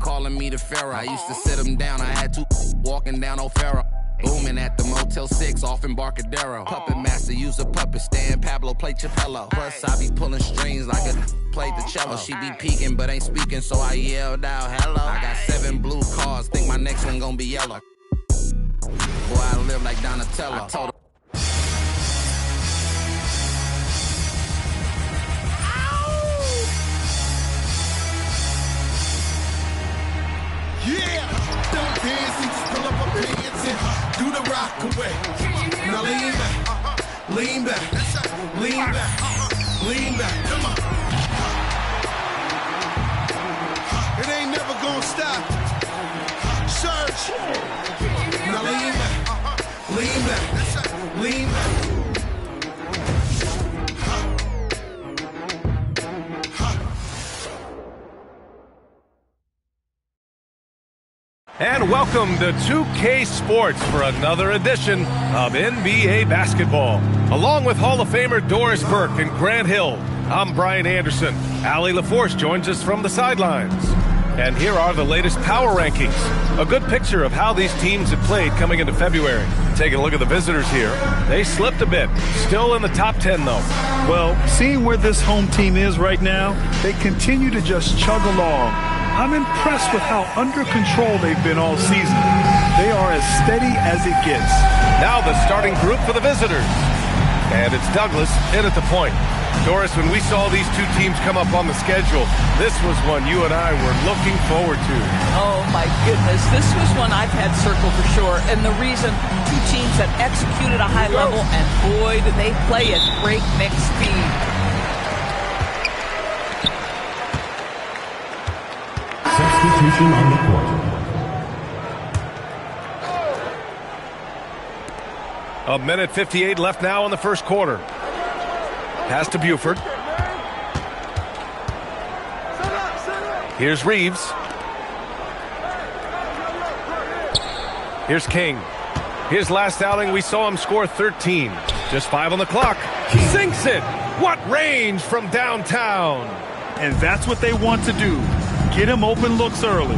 calling me the Pharaoh. I used to sit him down, I had to walking down O'Farrell. Booming at the Motel 6 off Embarcadero. Puppet master, use a puppet stand, Pablo play Chapello. Plus I be pulling strings like a played the cello. She be peeking but ain't speaking, so I yelled out hello. I got 7 blue cars, think my next one gonna be yellow. Boy, I live like Donatello. I told her. Yeah! Don't dance, you just pull up a pants and do the rock away. Now lean back, lean back, lean back, lean back. Come on. It ain't never gonna stop. Surge. Now lean back, lean back, lean back. And welcome to 2K Sports for another edition of NBA basketball. Along with Hall of Famer Doris Burke and Grant Hill, I'm Brian Anderson. Allie LaForce joins us from the sidelines. And here are the latest power rankings. A good picture of how these teams have played coming into February. Taking a look at the visitors here. They slipped a bit. Still in the top 10, though. Well, seeing where this home team is right now, they continue to just chug along. I'm impressed with how under control they've been all season. They are as steady as it gets. Now the starting group for the visitors. And it's Douglas in at the point. Doris, when we saw these two teams come up on the schedule, this was one you and I were looking forward to. Oh, my goodness. This was one I've had circled for sure. And the reason, two teams that execute at a high level, and boy, do they play at breakneck speed. Substitution on the court. A minute 58 left now in the first quarter. Pass to Buford. Here's Reeves. Here's King. His last outing, we saw him score 13. Just 5 on the clock. Sinks it. What range from downtown. And that's what they want to do. Get him open looks early.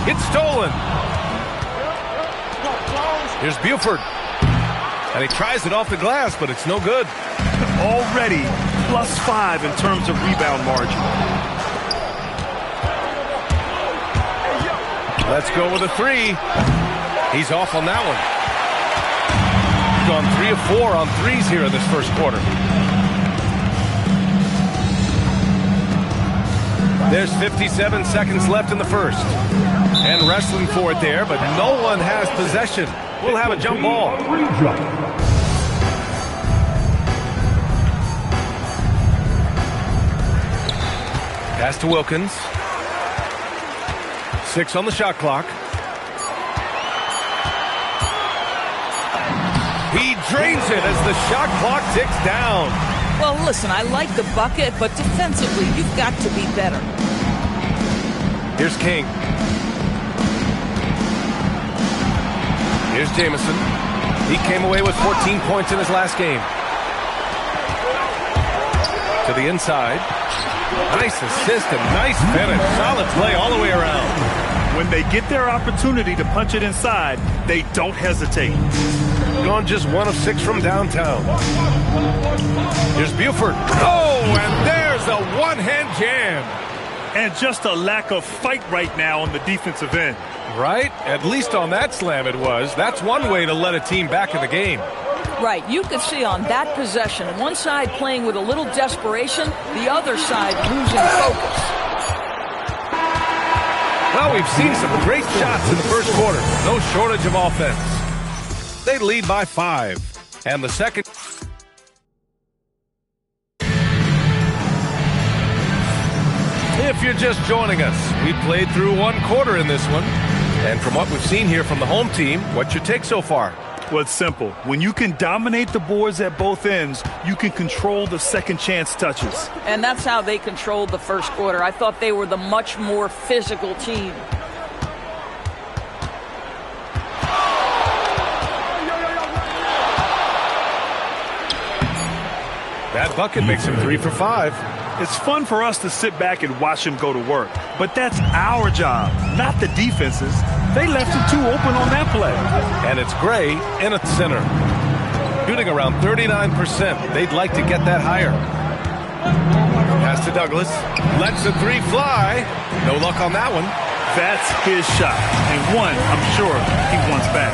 It's stolen. Here's Buford. And he tries it off the glass, but it's no good. Already +5 in terms of rebound margin. Let's go with a 3. He's off on that one. He's gone 3 of 4 on threes here in this first quarter. There's 57 seconds left in the first. And wrestling for it there, but no one has possession. We'll have a jump ball. Pass to Wilkins. 6 on the shot clock. He drains it as the shot clock ticks down. Well, listen, I like the bucket, but defensively, you've got to be better. Here's King. Here's Jamison. He came away with 14 points in his last game. To the inside. Nice assist and nice finish. Solid play all the way around. When they get their opportunity to punch it inside, they don't hesitate. Gone just 1 of 6 from downtown. Here's Buford. Oh, and there's a one-hand jam. And just a lack of fight right now on the defensive end. Right? At least on that slam it was. That's one way to let a team back in the game. Right. You could see on that possession, one side playing with a little desperation, the other side losing focus. Well, we've seen some great shots in the first quarter. No shortage of offense. They lead by 5. And the second... If you're just joining us, we played through 1 quarter in this one. And from what we've seen here from the home team, what's your take so far? Well, it's simple. When you can dominate the boards at both ends, you can control the second chance touches. And that's how they controlled the first quarter. I thought they were the much more physical team. That bucket makes him 3 for 5. It's fun for us to sit back and watch him go to work. But that's our job, not the defense's. They left him too open on that play. And it's Gray in at center. Shooting around 39%. They'd like to get that higher. Pass to Douglas. Lets the three fly. No luck on that one. That's his shot. And one, I'm sure, he wants back.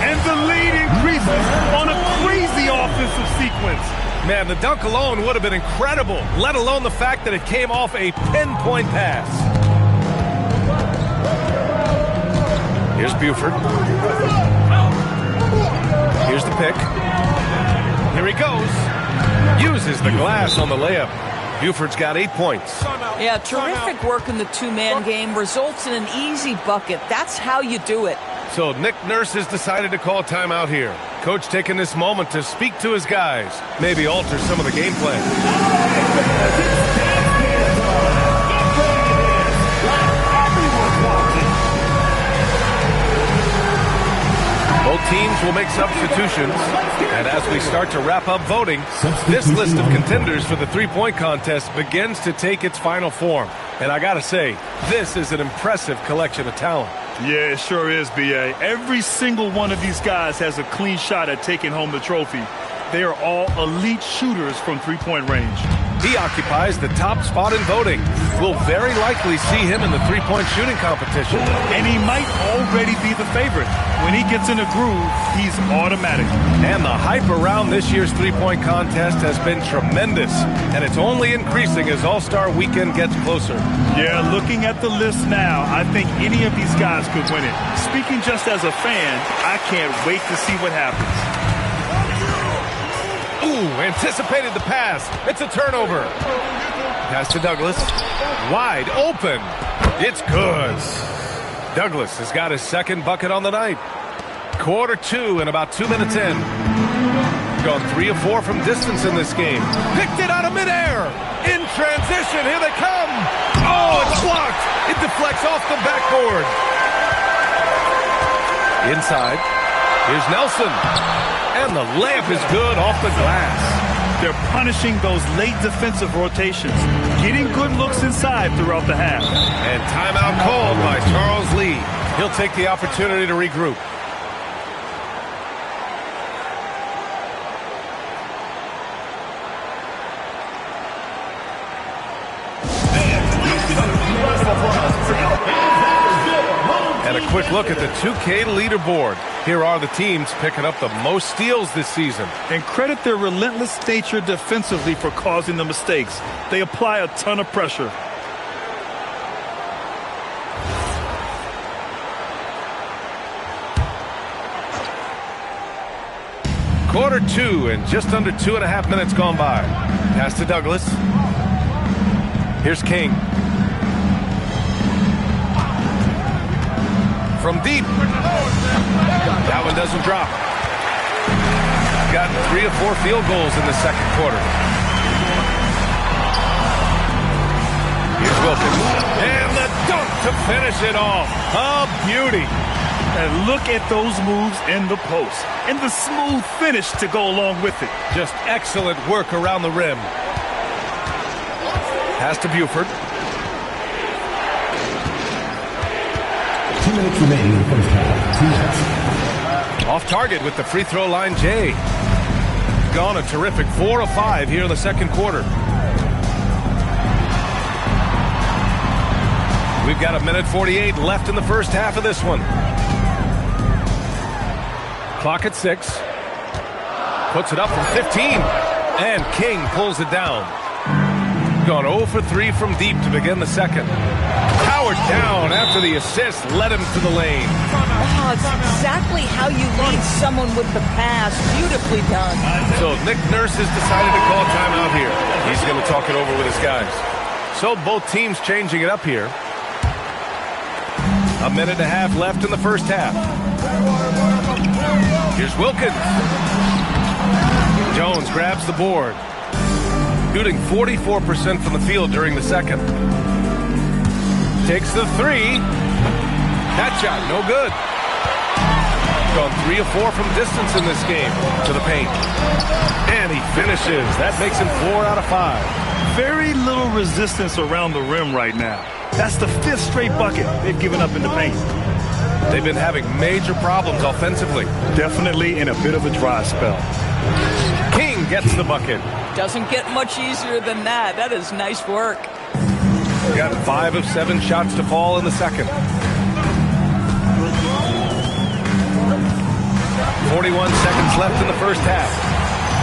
And the lead increases on a crazy offensive sequence. Man, the dunk alone would have been incredible, let alone the fact that it came off a pinpoint pass. Here's Buford. Here's the pick. Here he goes. Uses the glass on the layup. Buford's got 8 points. Yeah, terrific work in the two-man game. Results in an easy bucket. That's how you do it. So Nick Nurse has decided to call timeout here. Coach taking this moment to speak to his guys. Maybe alter some of the game plan. Both teams will make substitutions. And as we start to wrap up voting, this list of contenders for the three-point contest begins to take its final form. And I gotta say, this is an impressive collection of talent. Yeah, it sure is, B.A. Every single one of these guys has a clean shot at taking home the trophy. They are all elite shooters from three-point range. He occupies the top spot in voting. We'll very likely see him in the three-point shooting competition. And he might already be the favorite. When he gets in a groove, he's automatic. And the hype around this year's three-point contest has been tremendous. And it's only increasing as All-Star Weekend gets closer. Yeah, looking at the list now, I think any of these guys could win it. Speaking just as a fan, I can't wait to see what happens. Ooh, anticipated the pass. It's a turnover. Pass to Douglas. Wide open. It's good. Douglas has got his second bucket on the night. Quarter 2 and about 2 minutes in. Gone 3 of 4 from distance in this game. Picked it out of midair. In transition, here they come. Oh, it's blocked. It deflects off the backboard. Inside. Here's Nelson. And the layup is good off the glass. They're punishing those late defensive rotations, getting good looks inside throughout the half. And timeout called by Charles Lee. He'll take the opportunity to regroup. And a quick look at the 2K leaderboard. Here are the teams picking up the most steals this season. And credit their relentless nature defensively for causing the mistakes. They apply a ton of pressure. Quarter 2 and just under 2.5 minutes gone by. Pass to Douglas. Here's King. From deep. That one doesn't drop. Got 3 of 4 field goals in the second quarter. Here's Wilkins. And the dunk to finish it off. A beauty. And look at those moves in the post. And the smooth finish to go along with it. Just excellent work around the rim. Pass to Buford. 2 minutes remaining in the first half. 2 minutes. Off target with the free throw line, Jay. Gone a terrific 4 of 5 here in the second quarter. We've got 1:48 left in the first half of this one. Clock at 6. Puts it up from 15. And King pulls it down. Gone 0 for 3 from deep to begin the second. Powered down after the assist led him to the lane. Oh, it's exactly how you lead someone with the pass. Beautifully done. So Nick Nurse has decided to call timeout here. He's going to talk it over with his guys. So both teams changing it up here. 1.5 minutes left in the first half. Here's Wilkins. Jones grabs the board. Shooting 44% from the field during the second. Takes the 3. That shot, no good. gone 3 of 4 from distance in this game. To the paint. And he finishes. That makes him 4 out of 5. Very little resistance around the rim right now. That's the 5th straight bucket they've given up in the paint. They've been having major problems offensively. Definitely in a bit of a dry spell. King gets the bucket. Doesn't get much easier than that. That is nice work. Got 5 of 7 shots to fall in the second. 41 seconds left in the first half.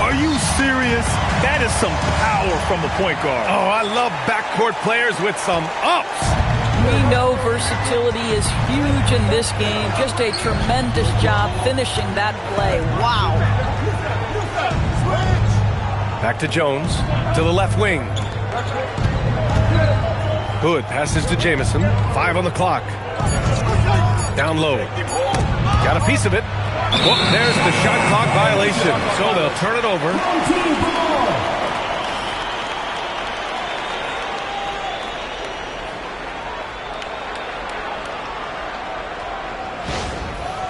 Are you serious? That is some power from a point guard. Oh, I love backcourt players with some ups. We know versatility is huge in this game. Just a tremendous job finishing that play. Wow. Back to Jones, to the left wing. Hood passes to Jamison. 5 on the clock. Down low. Got a piece of it. Well, there's the shot clock violation. So they'll turn it over.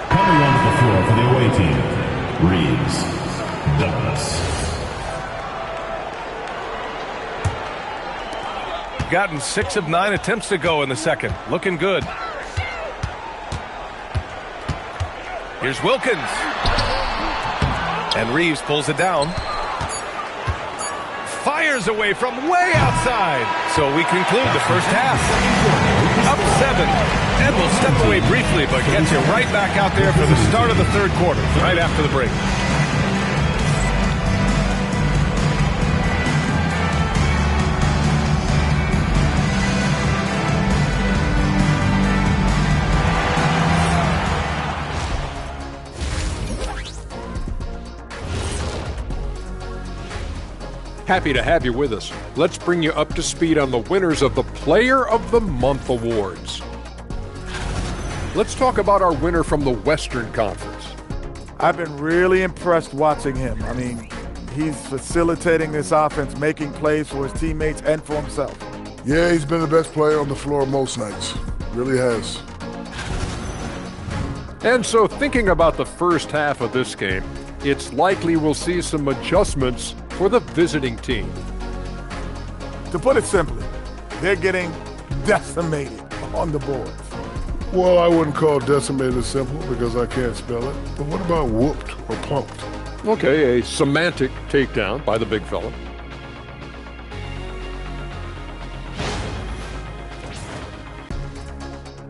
Coming onto the floor for the away team, Reeves Douglas. Gotten 6 of 9 attempts to go in the second. Looking good. Here's Wilkins. And Reeves pulls it down. Fires away from way outside. So we conclude the first half. Up 7. And we'll step away briefly, but get you right back out there for the start of the third quarter, right after the break. Happy to have you with us. Let's bring you up to speed on the winners of the Player of the Month Awards. Let's talk about our winner from the Western Conference. I've been really impressed watching him. I mean, he's facilitating this offense, making plays for his teammates and for himself. Yeah, he's been the best player on the floor most nights. Really has. And so thinking about the first half of this game, it's likely we'll see some adjustments for the visiting team. To put it simply, they're getting decimated on the boards. Well, I wouldn't call decimated simple because I can't spell it. But what about whooped or pumped? Okay, a semantic takedown by the big fella.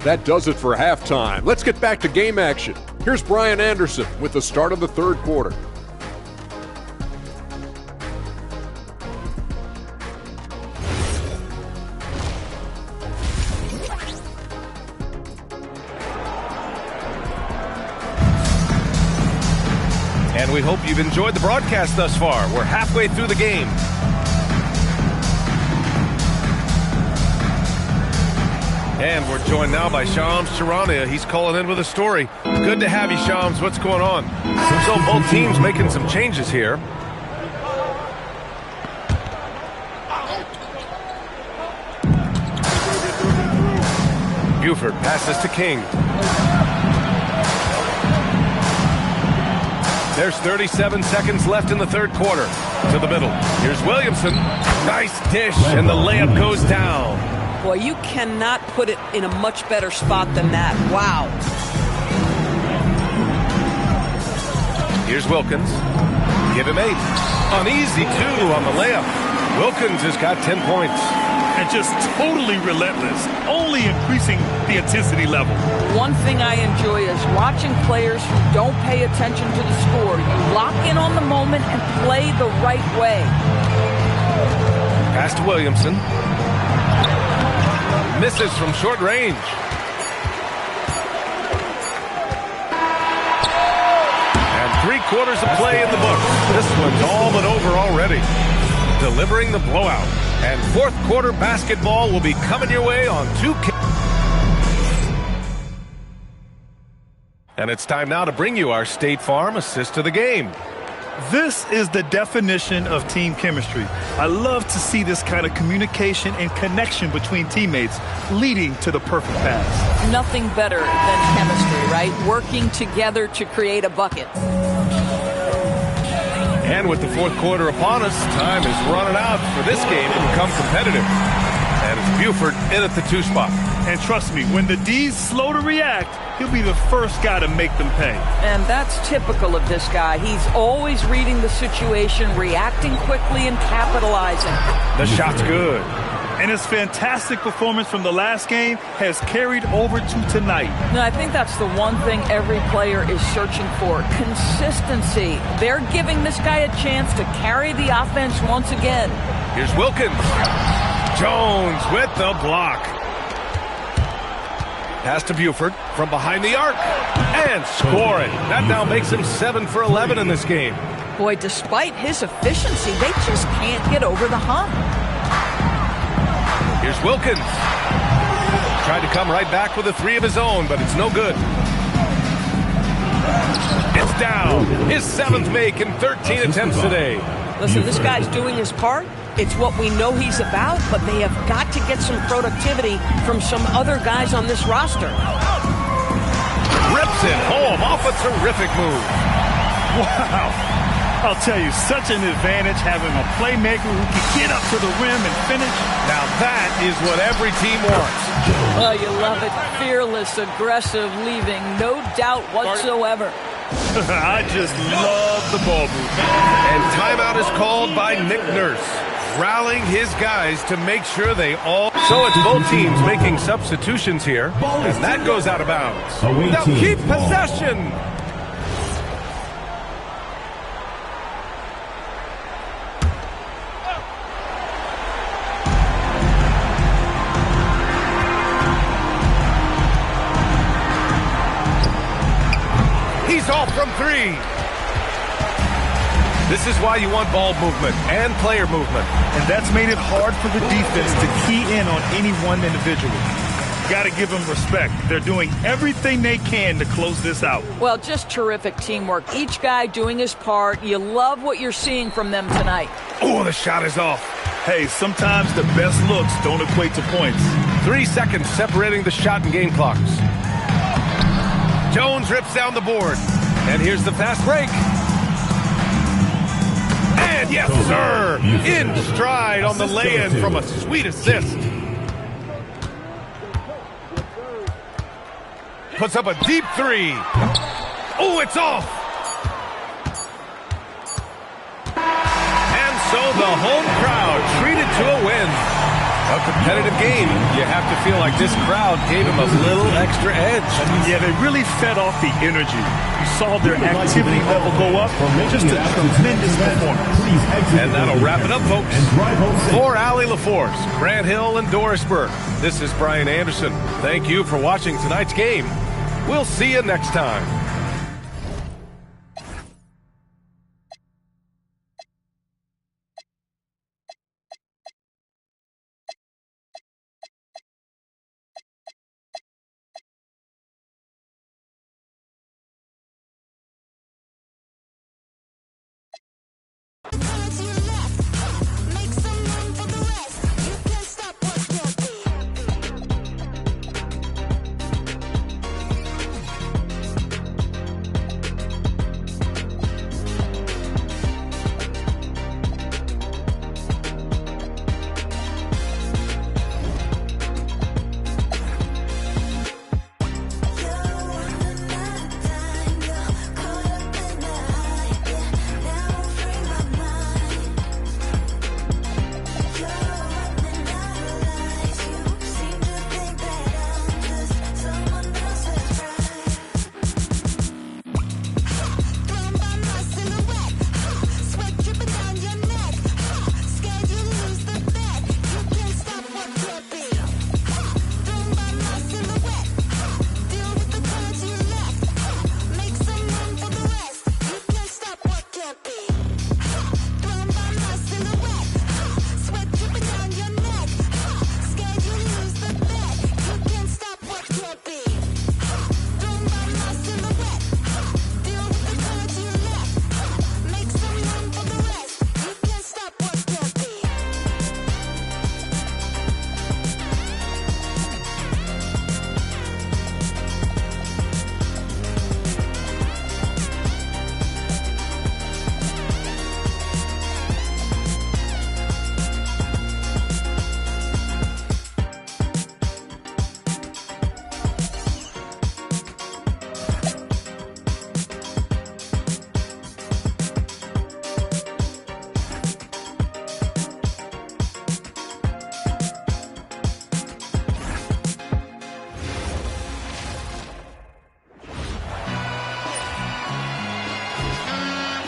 That does it for halftime. Let's get back to game action. Here's Brian Anderson with the start of the third quarter. And we hope you've enjoyed the broadcast thus far. We're halfway through the game. And we're joined now by Shams Charania. He's calling in with a story. Good to have you, Shams. What's going on? So both teams making some changes here. Buford passes to King. There's 37 seconds left in the third quarter. To the middle. Here's Williamson. Nice dish, and the layup goes down. Boy, you cannot put it in a much better spot than that. Wow. Here's Wilkins. Give him 8. Uneasy, too, on the layup. Wilkins has got 10 points. And just totally relentless, only increasing the intensity level. One thing I enjoy is watching players who don't pay attention to the score. You lock in on the moment and play the right way. Pass to Williamson. Misses from short range. And 3/4 of play in the books. This one's all but over already. Delivering the blowout. And fourth quarter basketball will be coming your way on 2K. And it's time now to bring you our State Farm assist of the game. This is the definition of team chemistry. I love to see this kind of communication and connection between teammates leading to the perfect pass. Nothing better than chemistry, right? Working together to create a bucket. And with the fourth quarter upon us, time is running out for this game to become competitive. And it's Buford in at the 2 spot. And trust me, when the D's slow to react, he'll be the first guy to make them pay. And that's typical of this guy. He's always reading the situation, reacting quickly, and capitalizing. The shot's good. And his fantastic performance from the last game has carried over to tonight. No, I think that's the one thing every player is searching for, consistency. They're giving this guy a chance to carry the offense once again. Here's Wilkins. Jones with the block. Pass to Buford from behind the arc. And score it. That now makes him 7 for 11 in this game. Boy, despite his efficiency, they just can't get over the hump. Here's Wilkins. Tried to come right back with a 3 of his own, but it's no good. It's down. His 7th make in 13 attempts today. Listen, this guy's doing his part. It's what we know he's about, but they have got to get some productivity from some other guys on this roster. Rips it home off a terrific move. Wow. I'll tell you, such an advantage having a playmaker who can get up to the rim and finish. Now that is what every team wants. Oh, you love it. Fearless, aggressive, leaving. No doubt whatsoever. I just love the ball movement. And timeout is called by Nick Nurse, rallying his guys to make sure they all... So it's both teams making substitutions here, and that goes out of bounds. Now keep possession. He's off from 3. This is why you want ball movement and player movement. And that's made it hard for the defense to key in on any one individual. Got to give them respect. They're doing everything they can to close this out. Well, just terrific teamwork. Each guy doing his part. You love what you're seeing from them tonight. Oh, the shot is off. Hey, sometimes the best looks don't equate to points. 3 seconds separating the shot and game clocks. Jones rips down the board. And here's the fast break. And yes, sir, in stride on the lay-in from a sweet assist. Puts up a deep 3. Oh, it's off. And so the home crowd treated to a win. A competitive game. You have to feel like this crowd gave him a little extra edge. Yeah, they really fed off the energy. You saw their activity level go up. Just a tremendous performance. And that'll wrap it up, folks. For Allie LaForce, Grant Hill, and Doris Burke, this is Brian Anderson. Thank you for watching tonight's game. We'll see you next time.